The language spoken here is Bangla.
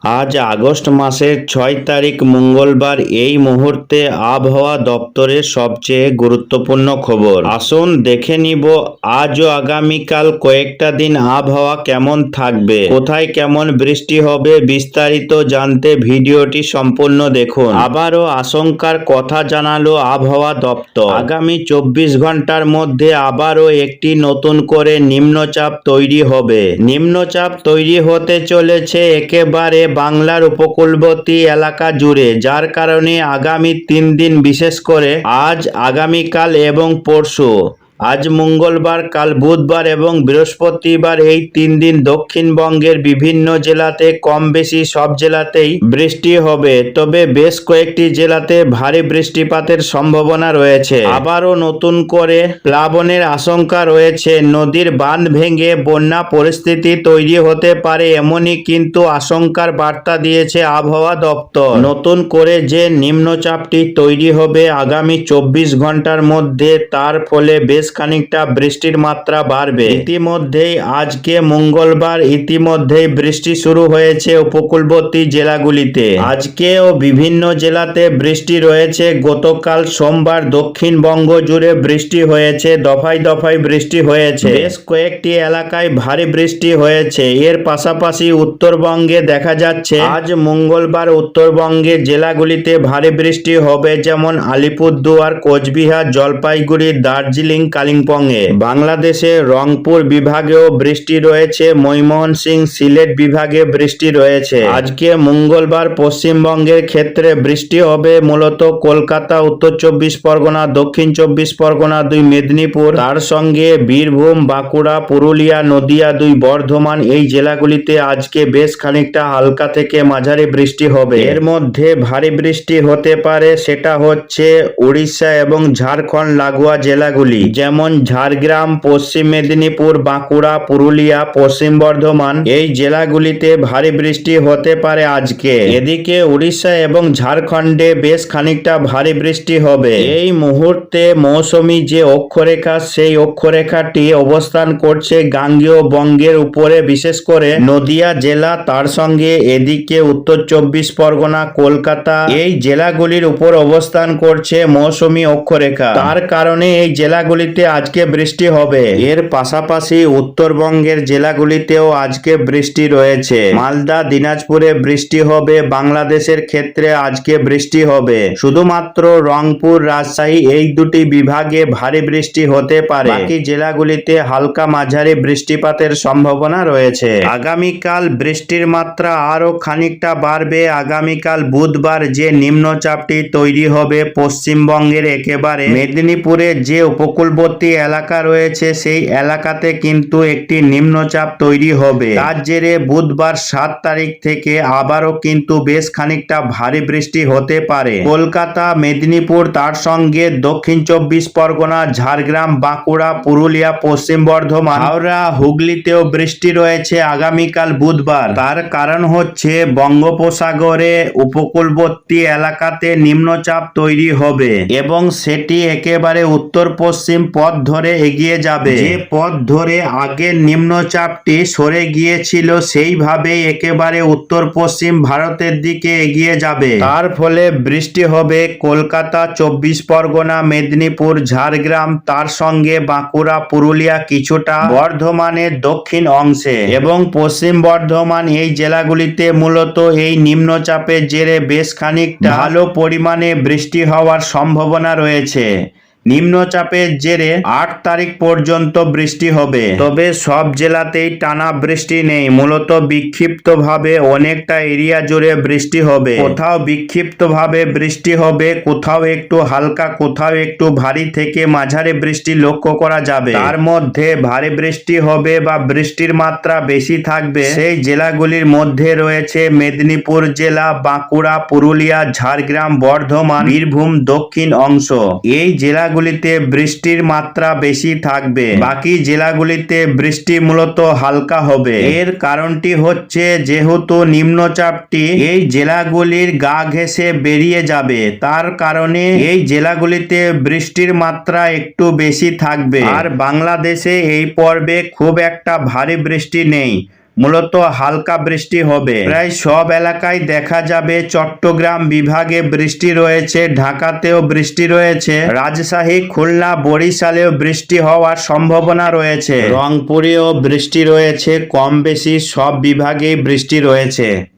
আজ আগস্ট মাসের ৬ তারিখ মঙ্গলবার। এই মুহূর্তে আবহাওয়া দপ্তরের সবচেয়ে গুরুত্বপূর্ণ খবর। আসুন দেখে নিব আজ ও আগামীকাল কয়েকটা দিন আবহাওয়া কেমন থাকবে, কোথায় কেমন বৃষ্টি হবে। বিস্তারিত জানতে ভিডিওটি সম্পূর্ণ দেখুন। আবারও আশঙ্কার কথা জানালো আবহাওয়া দপ্তর। আগামী ২৪ ঘন্টার মধ্যে আবারও একটি নতুন করে নিম্নচাপ তৈরি হবে। নিম্নচাপ তৈরি হতে চলেছে একেবারে বাংলার উপকূলবর্তী এলাকা জুড়ে, যার কারণে আগামী ৩ দিন বিশেষ করে আজ, আগামীকাল এবং পরশু, আজ মঙ্গলবার, কাল বুধবার এবং বৃহস্পতিবার, এই ৩ দিন দক্ষিণবঙ্গের বিভিন্ন জেলাতে কম বেশি সব জেলাতেই বৃষ্টি হবে। তবে বেশ কয়েকটি জেলাতে ভারী বৃষ্টিপাতের সম্ভাবনা রয়েছে। আবারও নতুন করে প্লাবনের আশঙ্কা রয়েছে। নদীর বাঁধ ভেঙে বন্যা পরিস্থিতি তৈরি হতে পারে, এমনই কিন্তু আশঙ্কার বার্তা দিয়েছে আবহাওয়া দপ্তর। নতুন করে যে নিম্নচাপটি তৈরি হবে আগামী ২৪ ঘন্টার মধ্যে, তার ফলে বেশ খানিকটা বৃষ্টির মাত্রা বাড়বে। ইতিমধ্যেই আজকে মঙ্গলবার, ইতিমধ্যেই বৃষ্টি শুরু হয়েছে উপকূলবর্তী জেলাগুলিতে। আজকেও বিভিন্ন জেলাতে বৃষ্টি রয়েছে। গতকাল সোমবার দক্ষিণবঙ্গ জুড়ে বৃষ্টি হয়েছে, দফায় দফায় বৃষ্টি হয়েছে, বেশ কয়েকটি এলাকায় ভারী বৃষ্টি হয়েছে। এর পাশাপাশি উত্তরবঙ্গে দেখা যাচ্ছে আজ মঙ্গলবার উত্তরবঙ্গের জেলাগুলিতে ভারী বৃষ্টি হবে, যেমন আলিপুরদুয়ার, কোচবিহার, জলপাইগুড়ি, দার্জিলিং, কালিম্পংয়ে। বাংলাদেশে রংপুর বিভাগেও বৃষ্টি রয়েছে, ময়মনসিংহ, সিলেট বিভাগে বৃষ্টি রয়েছে। আজকে মঙ্গলবার পশ্চিমবঙ্গের ক্ষেত্রে বৃষ্টি হবে মূলত কলকাতা, উত্তর ২৪ পরগনা, দক্ষিণ ২৪ পরগনা, ২ মেদিনীপুর, তার সঙ্গে বীরভূম, বাঁকুড়া, পুরুলিয়া, নদিয়া, ২ বর্ধমান, এই জেলাগুলিতে আজকে বেশ খানিকটা হালকা থেকে মাঝারি বৃষ্টি হবে। এর মধ্যে ভারী বৃষ্টি হতে পারে, সেটা হচ্ছে উড়িষ্যা এবং ঝাড়খণ্ড লাগোয়া জেলাগুলি, যেমন ঝাড়গ্রাম, পশ্চিম মেদিনীপুর, বাঁকুড়া, পুরুলিয়া, পশ্চিম বর্ধমান, এই জেলাগুলিতে ভারী বৃষ্টি হতে পারে আজকে। এদিকে উড়িষ্যা এবং ঝাড়খণ্ডে বেশ খানিকটা ভারী বৃষ্টি হবে। এই মুহূর্তে মৌসুমী যে অক্ষরেখা, সেই অক্ষরেখাটি অবস্থান করছে গাঙ্গেয় বঙ্গের উপরে, বিশেষ করে নদিয়া জেলা, তার সঙ্গে এদিকে উত্তর ২৪ পরগনা, কলকাতা, এই জেলাগুলির উপর অবস্থান করছে মৌসুমী অক্ষরেখা। তার কারণে এই জেলাগুলিতে আজকে বৃষ্টি হবে। এর পাশাপাশি উত্তরবঙ্গের জেলাগুলিতেও আজকে বৃষ্টি রয়েছে। মালদা, দিনাজপুরে বৃষ্টি হবে। বাংলাদেশের ক্ষেত্রে আজকে বৃষ্টি হবে। শুধুমাত্র রংপুর, রাজশাহী, এই দুটি বিভাগে ভারী বৃষ্টি হতে পারে। বাকি জেলাগুলিতে হালকা মাঝারি বৃষ্টিপাতের সম্ভাবনা রয়েছে। আগামীকাল বৃষ্টির মাত্রা আরো খানিকটা বাড়বে। আগামীকাল বুধবার যে নিম্নচাপটি তৈরি হবে পশ্চিমবঙ্গের একেবারে মেদিনীপুরে যে উপকূলবর্তী এলাকা রয়েছে, সেই এলাকাতে কিন্তু একটি নিম্নচাপ তৈরি হবে। তার জেরে বুধবার ৭ তারিখ থেকে আবারও কিন্তু বেশ খানিকটা ভারী বৃষ্টি হতে পারে। কলকাতা, মেদিনীপুর, তার সঙ্গে দক্ষিণ ২৪ পরগনা, ঝাড়গ্রাম, বাঁকুড়া, পুরুলিয়া, পশ্চিম বর্ধমান, হাওড়া, হুগলিতেও বৃষ্টি রয়েছে আগামীকাল বুধবার। তার কারণ হচ্ছে বঙ্গোপসাগরে উপকূলবর্তী এলাকাতে নিম্নচাপ তৈরি হবে এবং সেটি একেবারে উত্তর পশ্চিম পথ ধরে এগিয়ে যাবে। যে পথ ধরে আগের নিম্নচাপটি সরে গিয়েছিল, সেইভাবেই একেবারে উত্তর পশ্চিম ভারতের দিকে এগিয়ে যাবে। তার ফলে বৃষ্টি হবে কলকাতা, ২৪ পরগনা, মেদিনীপুর, ঝাড়গ্রাম, তার সঙ্গে বাঁকুড়া, পুরুলিয়া, কিছুটা বর্ধমানের দক্ষিণ অংশে এবং পশ্চিম বর্ধমান, এই জেলাগুলিতে মূলত এই নিম্নচাপের জেরে বেশ খানিকটা ভালো পরিমাণে বৃষ্টি হওয়ার সম্ভাবনা রয়েছে। নিম্নচাপের জেরে ৮ তারিখ পর্যন্ত বৃষ্টি হবে। তবে সব জেলাতেই টানা বৃষ্টি নেই, মূলত বিক্ষিপ্তভাবে অনেকটা এরিয়া জুড়ে বৃষ্টি হবে। কোথাও বিক্ষিপ্তভাবে বৃষ্টি হবে, কোথাও একটু হালকা, কোথাও একটু ভারী থেকে মাঝারি বৃষ্টি লক্ষ্য করা যাবে। তার মধ্যে ভারী বৃষ্টি হবে বা বৃষ্টির মাত্রা বেশি থাকবে সেই জেলাগুলির মধ্যে রয়েছে মেদিনীপুর জেলা, বাঁকুড়া, পুরুলিয়া, ঝাড়গ্রাম, বর্ধমান, বীরভূম দক্ষিণ অংশ। এই জেলাগুলিতে বৃষ্টির মাত্রা বেশি থাকবে। বাকি জেলাগুলিতে বৃষ্টি মূলত হালকা হবে। এর কারণটি হচ্ছে যেহেতু নিম্নচাপটি এই জেলাগুলির গা ঘেঁষে বেরিয়ে যাবে, তার কারণে এই জেলাগুলিতে বৃষ্টির মাত্রা একটু বেশি থাকবে। আর বাংলাদেশে এই পর্বে খুব একটা ভারী বৃষ্টি নেই, মূলত হালকা বৃষ্টি হবে। প্রায় সব এলাকায় দেখা যাবে। চট্টগ্রাম বিভাগে বৃষ্টি রয়েছে, ঢাকাতেও বৃষ্টি রয়েছে, রাজশাহী, খুলনা, বরিশালেও বৃষ্টি হওয়ার সম্ভাবনা রয়েছে, রংপুরেও বৃষ্টি রয়েছে। কম বেশি সব বিভাগেই বৃষ্টি রয়েছে।